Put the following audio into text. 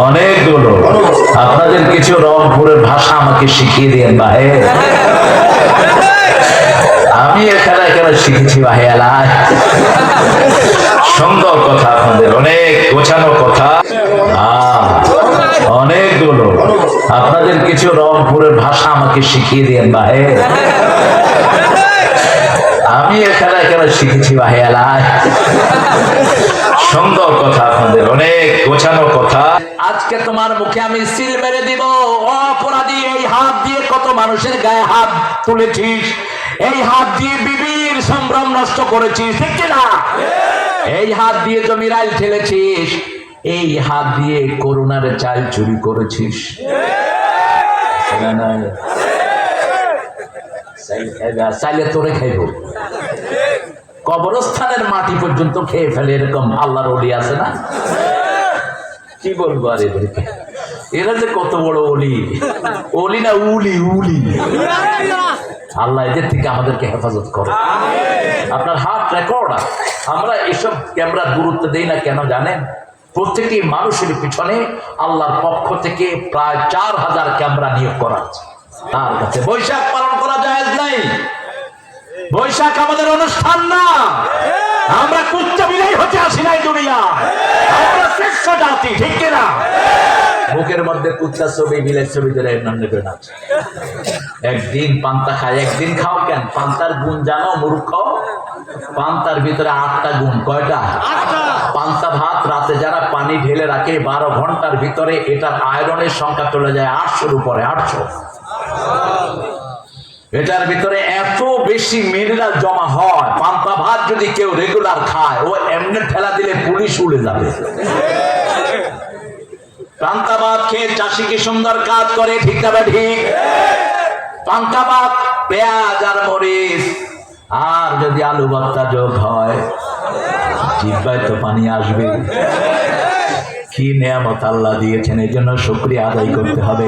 অনেকগুলো। আপনাদের কিছু রংপুরের ভাষা আমাকে শিখিয়ে দিন ভাই। আমি এখানে এখানে শিখেছি ভাই এলাকায়। সুন্দর কথা আপনাদের, অনেক গোছানো কথা। অনেকগুলো। আপনাদের কিছু রংপুরের ভাষা আমাকে শিখিয়ে দিন ভাই। আমি এখানে এখানে শিখেছি ভাই এলাকায়। সুন্দর কথা আপনাদের, অনেক গোছানো কথা। আজকে তোমার মুখে আমি সিল মেরে দিব। অপরাধী এই হাত দিয়ে কত মানুষের গায়ে হাত তুলেছিস, এই হাত দিয়ে বিবির সম্ভ্রম নষ্ট করেছিস, ঠিক না? এই হাত দিয়ে জমির আইল ঠেলেছিস, এই হাত দিয়ে করোনার চাল চুরি করেছিস। চাইলে তোরে খাইব, কবরস্থানের মাটি পর্যন্ত খেয়ে ফেলে, এরকম আল্লাহর ওলি আছে না? কি বলবো আর এদেরকে, এরা যে কত বড় ওলি, ওলি না উলি উলি। আল্লাহ এদের থেকে আমাদেরকে হেফাজত করে। আপনার হাত রেকর্ড। আমরা এসব ক্যামেরা গুরুত্ব দেই না কেন জানেন? প্রত্যেকটি মানুষের পিছনে আল্লাহর পক্ষ থেকে প্রায় 4000 ক্যামেরা নিয়োগ করা আছে। তার কাছে বৈশাখ পালন করা জায়েজ নাই। বৈশাখ আমাদের অনুষ্ঠান না। আমরা কুচ্চ বিলাই হতে আসি নাই দুনিয়া, আমরা শ্রেষ্ঠ জাতি, ঠিক কিনা? বুকের মধ্যে কুচ্চার ছবি, বিলের ছবি ধরে নেবে না। একদিন পান্তা খায়, একদিন খাও কেন? পান্তার গুণ জানো মূর্খ? পান্তার ভিতরে 8টা গুণ। কয়টা? পান্তা ভাত রাতে যারা পানি ঢেলে রাখে 12 ঘন্টার ভিতরে এটার আয়রনের সংখ্যা চলে যায় 800-র উপরে। 800। এটার ভিতরে এত বেশি মিনারেল জমা হয়। পান্তা ভাত যদি কেউ রেগুলার খায়, ও এমনি ঠেলা দিলে পুলিশ উড়ে যাবে। পান্তা ভাত খেয়ে চাষি কি সুন্দর কাজ করে, ঠিক না ঠিক? পান্তা ভাত, পেঁয়াজ আর মরিচ আর যদি আলু ভর্তা যোগ হয়, জিহ্বায় তো পানি আসবে। কি নেয়ামত আল্লাহ দিয়েছেন, এই জন্য শুকরিয়া আদায় করতে হবে।